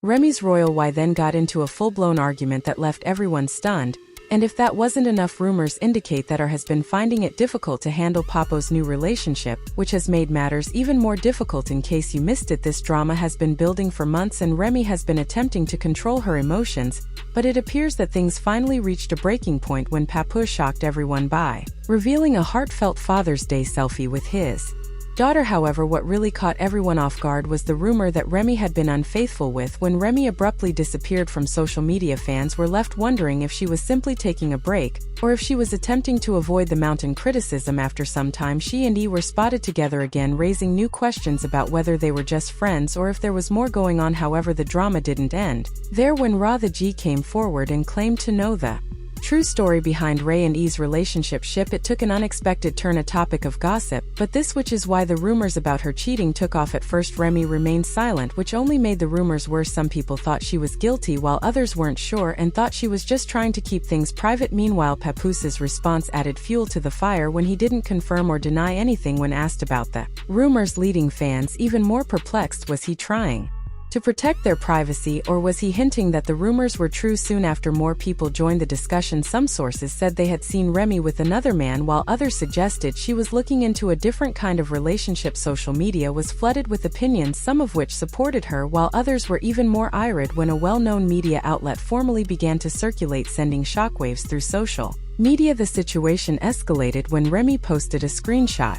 Remy's royal Y then got into a full-blown argument that left everyone stunned, and if that wasn't enough, rumors indicate that has been finding it difficult to handle Papo's new relationship, which has made matters even more difficult. In case you missed it, this drama has been building for months and Remy has been attempting to control her emotions, but it appears that things finally reached a breaking point when Papo shocked everyone by revealing a heartfelt Father's Day selfie with his daughter. However, what really caught everyone off guard was the rumor that Remy had been unfaithful with when Remy abruptly disappeared from social media. Fans were left wondering if she was simply taking a break, or if she was attempting to avoid the mounting criticism. After some time, she and E were spotted together again, raising new questions about whether they were just friends or if there was more going on. However, the drama didn't end there when Ra the G came forward and claimed to know the true story behind Ray and E's relationship. It took an unexpected turn, a topic of gossip, but this which is why the rumors about her cheating took off. At first, Remy remained silent, which only made the rumors worse. Some people thought she was guilty while others weren't sure and thought she was just trying to keep things private. Meanwhile, Papoos's response added fuel to the fire when he didn't confirm or deny anything when asked about the rumors, leading fans even more perplexed. Was he trying to protect their privacy, or was he hinting that the rumors were true? Soon after, more people joined the discussion. Some sources said they had seen Remy with another man, while others suggested she was looking into a different kind of relationship. Social media was flooded with opinions, some of which supported her, while others were even more irate when a well-known media outlet formally began to circulate, sending shockwaves through social media. The situation escalated when Remy posted a screenshot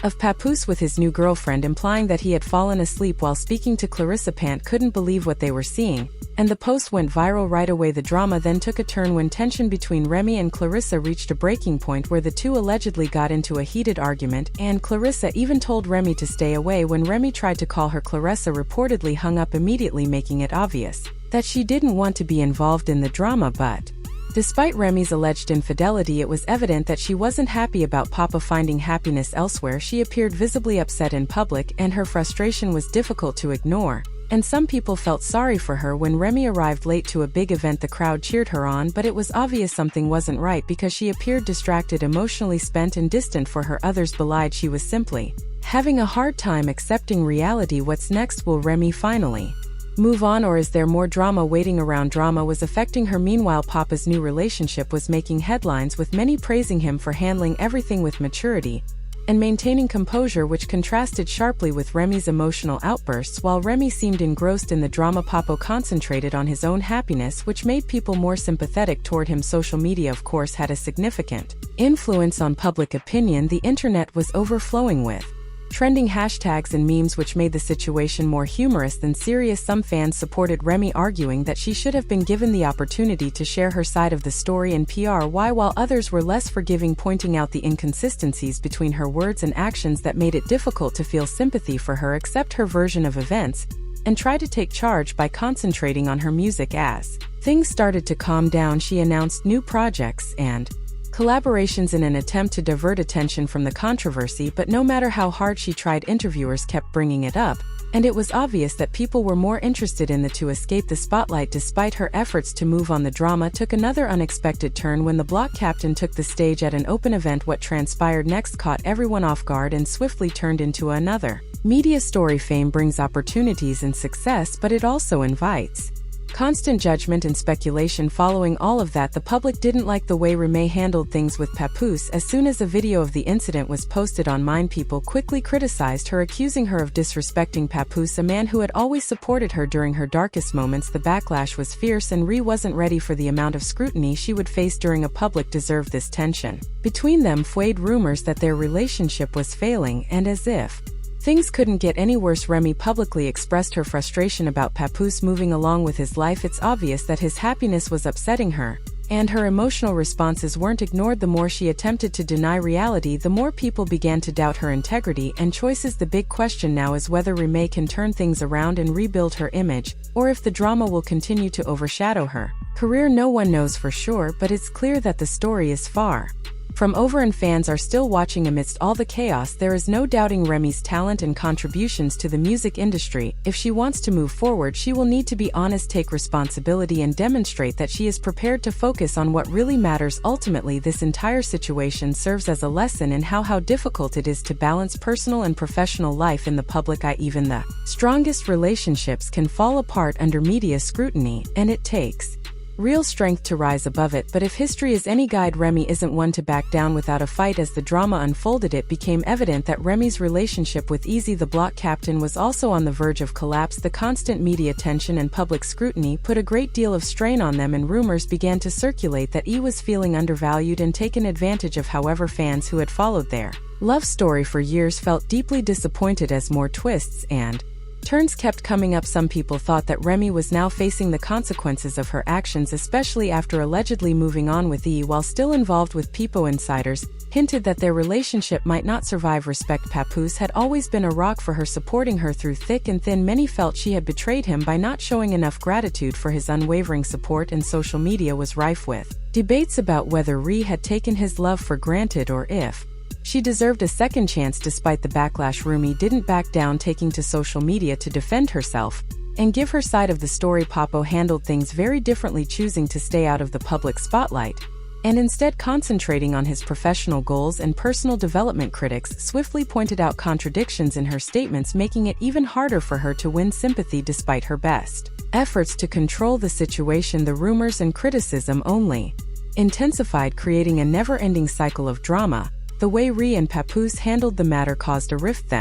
of Papoose with his new girlfriend, implying that he had fallen asleep while speaking to Clarissa. Pant couldn't believe what they were seeing, and the post went viral right away. The drama then took a turn when tension between Remy and Clarissa reached a breaking point where the two allegedly got into a heated argument, and Clarissa even told Remy to stay away. When Remy tried to call her, Clarissa reportedly hung up immediately, making it obvious that she didn't want to be involved in the drama. But despite Remy's alleged infidelity, it was evident that she wasn't happy about Papo finding happiness elsewhere. She appeared visibly upset in public, and her frustration was difficult to ignore, and some people felt sorry for her. When Remy arrived late to a big event, the crowd cheered her on, but it was obvious something wasn't right because she appeared distracted, emotionally spent, and distant. For her, others belied she was simply having a hard time accepting reality. What's next? Will Remy finally move on, or is there more drama waiting around? Drama was affecting her. Meanwhile, Papa's new relationship was making headlines, with many praising him for handling everything with maturity and maintaining composure, which contrasted sharply with Remy's emotional outbursts. While Remy seemed engrossed in the drama, Papo concentrated on his own happiness, which made people more sympathetic toward him. Social media, of course, had a significant influence on public opinion. The internet was overflowing with trending hashtags and memes, which made the situation more humorous than serious. Some fans supported Remy, arguing that she should have been given the opportunity to share her side of the story and PRY, while others were less forgiving, pointing out the inconsistencies between her words and actions that made it difficult to feel sympathy for her, accept her version of events, and try to take charge by concentrating on her music. As things started to calm down, she announced new projects and collaborations in an attempt to divert attention from the controversy. But no matter how hard she tried, interviewers kept bringing it up, and it was obvious that people were more interested in the to escape the spotlight. Despite her efforts to move on, the drama took another unexpected turn when the Block Captain took the stage at an open event. What transpired next caught everyone off guard and swiftly turned into another media story. Fame brings opportunities and success, but it also invites constant judgment and speculation. Following all of that, the public didn't like the way Remy handled things with Papoose. As soon as a video of the incident was posted online, people quickly criticized her, accusing her of disrespecting Papoose, a man who had always supported her during her darkest moments. The backlash was fierce, and Ree wasn't ready for the amount of scrutiny she would face during a public. Deserved this tension between them fueled rumors that their relationship was failing, and as if things couldn't get any worse, Remy publicly expressed her frustration about Papoose moving along with his life. It's obvious that his happiness was upsetting her, and her emotional responses weren't ignored. The more she attempted to deny reality, the more people began to doubt her integrity and choices. The big question now is whether Remy can turn things around and rebuild her image, or if the drama will continue to overshadow her career. No one knows for sure, but it's clear that the story is far From over and fans are still watching amidst all the chaos. There is no doubting Remy's talent and contributions to the music industry. If she wants to move forward, she will need to be honest, take responsibility, and demonstrate that she is prepared to focus on what really matters. Ultimately, this entire situation serves as a lesson in how difficult it is to balance personal and professional life in the public eye. Even the strongest relationships can fall apart under media scrutiny, and it takes real strength to rise above it. But if history is any guide, Remy isn't one to back down without a fight. As the drama unfolded, it became evident that Remy's relationship with Eazy The Block Captain was also on the verge of collapse. The constant media attention and public scrutiny put a great deal of strain on them, and rumors began to circulate that E was feeling undervalued and taken advantage of. However, fans who had followed their love story for years felt deeply disappointed as more twists and turns kept coming up. Some people thought that Remy was now facing the consequences of her actions, especially after allegedly moving on with E while still involved with people. Insiders hinted that their relationship might not survive. Respect Papoose had always been a rock for her, supporting her through thick and thin. Many felt she had betrayed him by not showing enough gratitude for his unwavering support, and social media was rife with debates about whether Ree had taken his love for granted or if she deserved a second chance. Despite the backlash, Remy didn't back down, taking to social media to defend herself and give her side of the story. Papo handled things very differently, choosing to stay out of the public spotlight and instead concentrating on his professional goals and personal development. Critics swiftly pointed out contradictions in her statements, making it even harder for her to win sympathy. Despite her best efforts to control the situation, the rumors and criticism only intensified, creating a never-ending cycle of drama. The way Ree and Papoose handled the matter caused a rift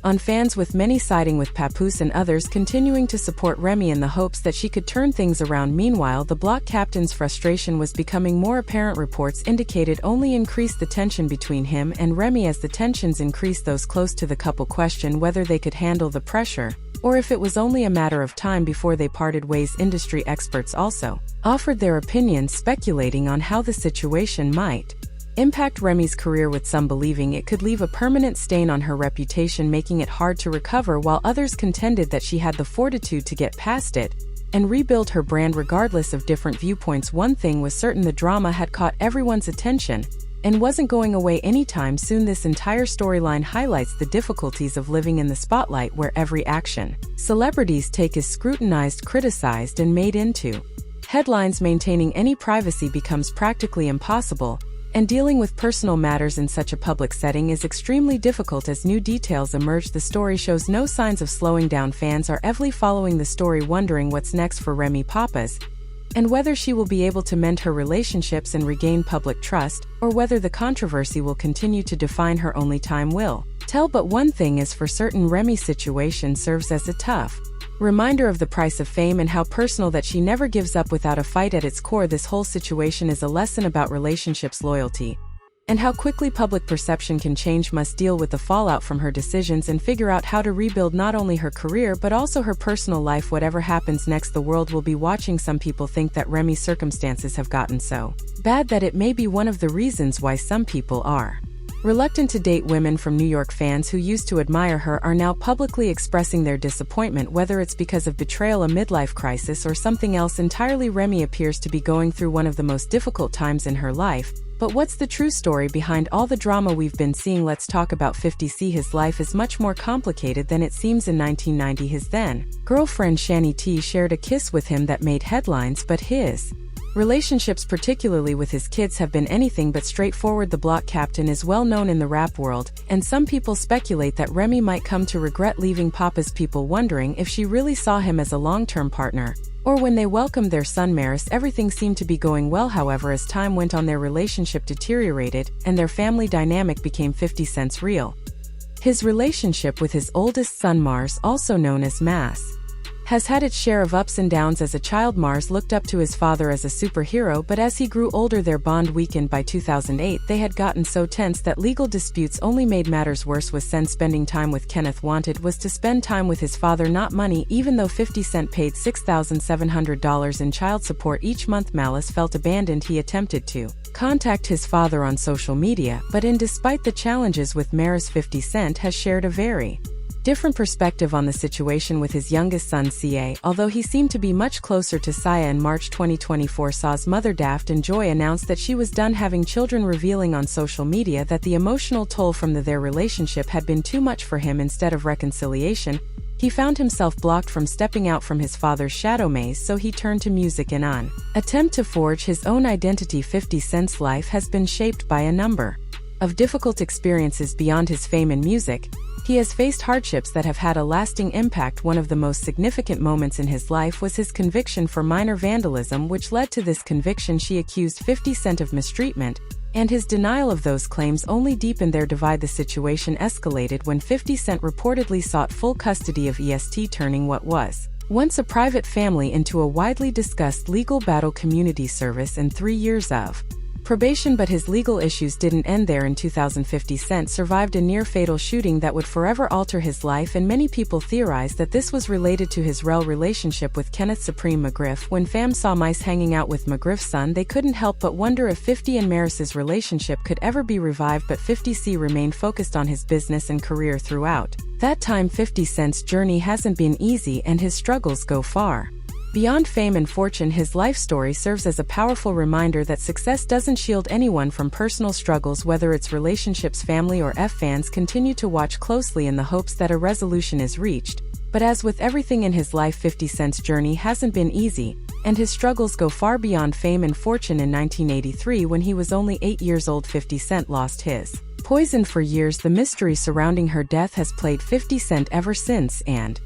on fans, with many siding with Papoose and others continuing to support Remy in the hopes that she could turn things around. Meanwhile, the Block Captain's frustration was becoming more apparent. Reports indicated only increased the tension between him and Remy. As the tensions increased, those close to the couple questioned whether they could handle the pressure or if it was only a matter of time before they parted ways. Industry experts also offered their opinions, speculating on how the situation might impact Remy's career, with some believing it could leave a permanent stain on her reputation, making it hard to recover, while others contended that she had the fortitude to get past it and rebuild her brand. Regardless of different viewpoints, one thing was certain: the drama had caught everyone's attention and wasn't going away anytime soon. This entire storyline highlights the difficulties of living in the spotlight, where every action celebrities take is scrutinized, criticized, and made into headlines. Maintaining any privacy becomes practically impossible, and dealing with personal matters in such a public setting is extremely difficult. As new details emerge, the story shows no signs of slowing down. Fans are eagerly following the story, wondering what's next for Remy Papas, and whether she will be able to mend her relationships and regain public trust, or whether the controversy will continue to define her. Only time will tell. But one thing is for certain: Remy's situation serves as a tough reminder of the price of fame and how personal that she never gives up without a fight. At its core, this whole situation is a lesson about relationships, loyalty, and how quickly public perception can change. Must deal with the fallout from her decisions and figure out how to rebuild not only her career but also her personal life. Whatever happens next, the world will be watching. Some people think that Remy's circumstances have gotten so bad that it may be one of the reasons why some people are reluctant to date. Women from New York, fans who used to admire her, are now publicly expressing their disappointment, whether it's because of betrayal, a midlife crisis, or something else entirely. Remy appears to be going through one of the most difficult times in her life. But what's the true story behind all the drama we've been seeing? Let's talk about 50 Cent. His life is much more complicated than it seems. In 1990, his then girlfriend Shani T shared a kiss with him that made headlines, but his relationships, particularly with his kids, have been anything but straightforward. The Block Captain is well known in the rap world, and some people speculate that Remy might come to regret leaving Papas. People wondering if she really saw him as a long-term partner, or when they welcomed their son Maris, everything seemed to be going well. However, as time went on, their relationship deteriorated, and their family dynamic became 50 Cent's real. His relationship with his oldest son Mars, also known as Mas, has had its share of ups and downs. As a child, Mars looked up to his father as a superhero, but as he grew older, their bond weakened. By 2008, they had gotten so tense that legal disputes only made matters worse. With Cent spending time with Kenneth, wanted was to spend time with his father, not money. Even though 50 Cent paid $6,700 in child support each month, Malice felt abandoned. He attempted to contact his father on social media, but despite the challenges with Maris, 50 Cent has shared a very different perspective on the situation with his youngest son Sia. Although he seemed to be much closer to Sia. In March 2024, Sia's mother Daft and Joy announced that she was done having children, revealing on social media that the emotional toll from their relationship had been too much for him. Instead of reconciliation, he found himself blocked from stepping out from his father's shadow maze, so he turned to music in an attempt to forge his own identity. 50 Cent's life has been shaped by a number of difficult experiences beyond his fame in music. He has faced hardships that have had a lasting impact. One of the most significant moments in his life was his conviction for minor vandalism, which led to this conviction. She accused 50 Cent of mistreatment, and his denial of those claims only deepened their divide. The situation escalated when 50 Cent reportedly sought full custody of EST, turning what was once a private family into a widely discussed legal battle. Community service and 3 years of probation. But his legal issues didn't end there. In 2000, 50 Cent survived a near-fatal shooting that would forever alter his life, and many people theorized that this was related to his real relationship with Kenneth Supreme McGriff. When fam saw Mice hanging out with McGriff's son, they couldn't help but wonder if 50 and Maris's relationship could ever be revived, but 50 remained focused on his business and career throughout that time. 50 Cent's journey hasn't been easy, and his struggles go far beyond fame and fortune. His life story serves as a powerful reminder that success doesn't shield anyone from personal struggles, whether it's relationships, family, or fans continue to watch closely in the hopes that a resolution is reached. But as with everything in his life, 50 Cent's journey hasn't been easy, and his struggles go far beyond fame and fortune. In 1983, when he was only 8 years old, 50 Cent lost his poison. For years, the mystery surrounding her death has plagued 50 Cent ever since, and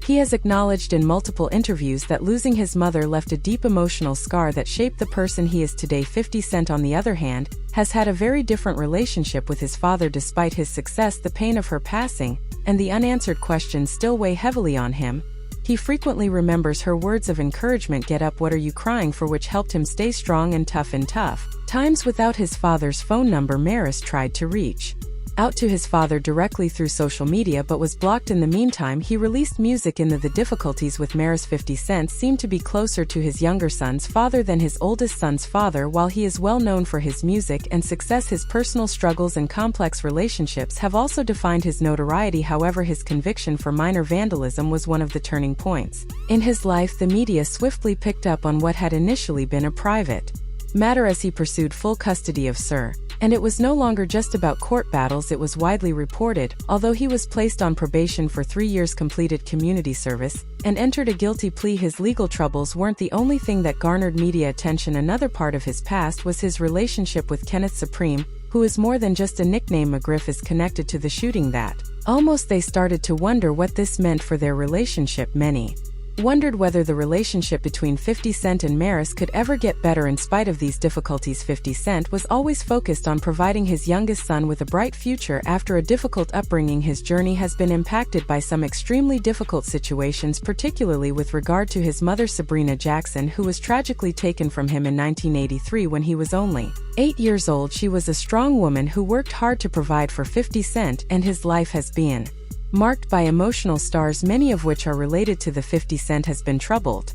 he has acknowledged in multiple interviews that losing his mother left a deep emotional scar that shaped the person he is today. 50 Cent, on the other hand, has had a very different relationship with his father. Despite his success, the pain of her passing and the unanswered questions still weigh heavily on him. He frequently remembers her words of encouragement, "Get up, what are you crying for?" which helped him stay strong and tough in tough times. Without his father's phone number, Maris tried to reach out to his father directly through social media but was blocked. In the meantime, he released music in the difficulties with Maris. 50 Cent seemed to be closer to his younger son's father than his oldest son's father. While he is well known for his music and success, his personal struggles and complex relationships have also defined his notoriety. However, his conviction for minor vandalism was one of the turning points in his life. The media swiftly picked up on what had initially been a private matter as he pursued full custody of Sir. And it was no longer just about court battles. It was widely reported, although he was placed on probation for 3 years, completed community service, and entered a guilty plea, his legal troubles weren't the only thing that garnered media attention. Another part of his past was his relationship with Kenneth Supreme, who is more than just a nickname. McGriff is connected to the shooting that almost they started to wonder what this meant for their relationship. Many wondered whether the relationship between 50 Cent and Maris could ever get better. In spite of these difficulties, 50 Cent was always focused on providing his youngest son with a bright future. After a difficult upbringing, his journey has been impacted by some extremely difficult situations, particularly with regard to his mother Sabrina Jackson, who was tragically taken from him in 1983 when he was only 8 years old. She was a strong woman who worked hard to provide for 50 Cent, and his life has been marked by emotional scars, many of which are related to the 50 Cent has been troubled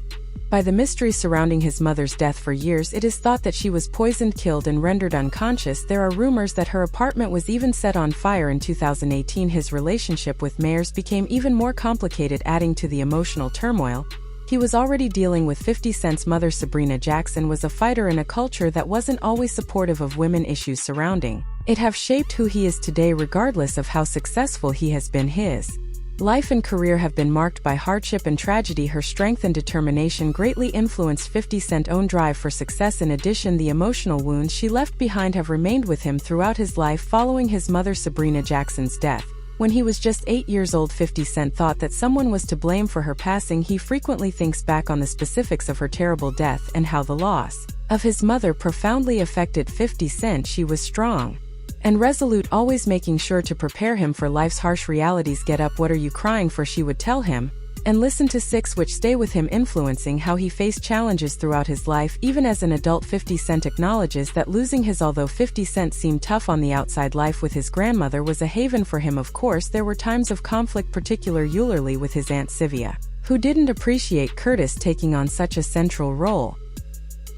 by the mystery surrounding his mother's death. For years, it is thought that she was poisoned, killed, and rendered unconscious. There are rumors that her apartment was even set on fire. In 2018, his relationship with Maris became even more complicated, adding to the emotional turmoil. He was already dealing with 50 Cent's mother. Sabrina Jackson was a fighter in a culture that wasn't always supportive of women. Issues surrounding it have shaped who he is today. Regardless of how successful he has been, his life and career have been marked by hardship and tragedy. Her strength and determination greatly influenced 50 Cent's own drive for success. In addition, the emotional wounds she left behind have remained with him throughout his life. Following his mother Sabrina Jackson's death, when he was just 8 years old, 50 Cent thought that someone was to blame for her passing. He frequently thinks back on the specifics of her terrible death and how the loss of his mother profoundly affected 50 Cent. She was strong and resolute, always making sure to prepare him for life's harsh realities. "Get up, what are you crying for?" she would tell him, and listen to six, which stay with him, influencing how he faced challenges throughout his life. Even as an adult, 50 Cent acknowledges that losing his, although 50 Cent seemed tough on the outside, life with his grandmother was a haven for him. Of course, there were times of conflict, particularly with his Aunt Sylvia, who didn't appreciate Curtis taking on such a central role.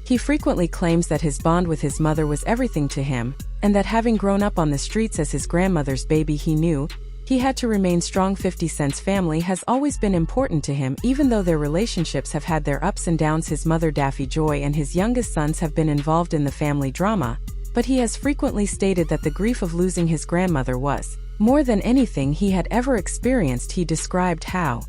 He frequently claims that his bond with his mother was everything to him, and that having grown up on the streets as his grandmother's baby, he knew He had to remain strong. 50 Cent's family has always been important to him, even though their relationships have had their ups and downs. His mother Daffy Joy and his youngest sons have been involved in the family drama, but he has frequently stated that the grief of losing his grandmother was more than anything he had ever experienced. He described how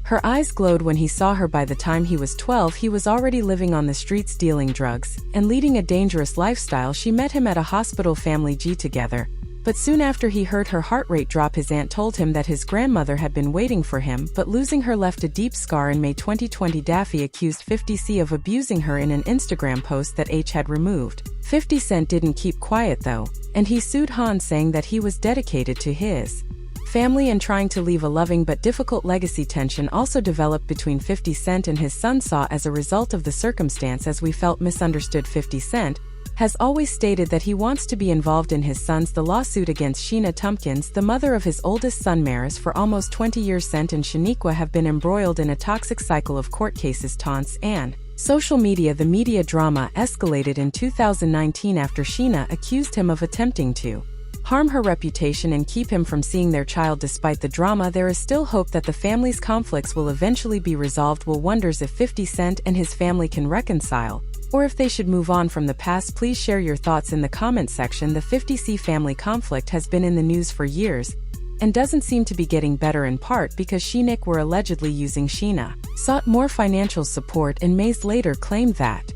her eyes glowed when he saw her. By the time he was 12, he was already living on the streets, dealing drugs and leading a dangerous lifestyle. She met him at a hospital, family G together. But soon after he heard her heart rate drop, his aunt told him that his grandmother had been waiting for him, but losing her left a deep scar. In May 2020, Daffy accused 50 Cent of abusing her in an Instagram post that H had removed. 50 Cent didn't keep quiet though, and he sued Han, saying that he was dedicated to his family and trying to leave a loving but difficult legacy. Tension also developed between 50 Cent and his son Saw as a result of the circumstance, as we felt misunderstood. 50 Cent has always stated that he wants to be involved in his son's the lawsuit against Sheena Tumpkins, the mother of his oldest son Maris. For almost 20 years, Cent and Shaniqua have been embroiled in a toxic cycle of court cases, taunts, and social media. The media drama escalated in 2019 after Sheena accused him of attempting to harm her reputation and keep him from seeing their child. Despite the drama, there is still hope that the family's conflicts will eventually be resolved. Will wonders if 50 Cent and his family can reconcile, or if they should move on from the past. Please share your thoughts in the comment section. The 50 Cent family conflict has been in the news for years and doesn't seem to be getting better, in part because Sheena were allegedly using Sheena, sought more financial support, and Mays later claimed that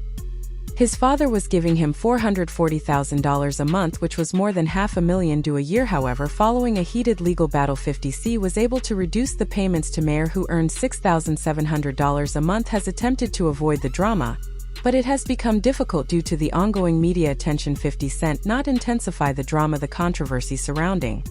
his father was giving him $440,000 a month, which was more than $500,000 a year. However, following a heated legal battle, 50 Cent was able to reduce the payments to Mayer, who earned $6,700 a month. Has attempted to avoid the drama, but it has become difficult due to the ongoing media attention. 50 Cent not intensify the drama. The controversy surrounding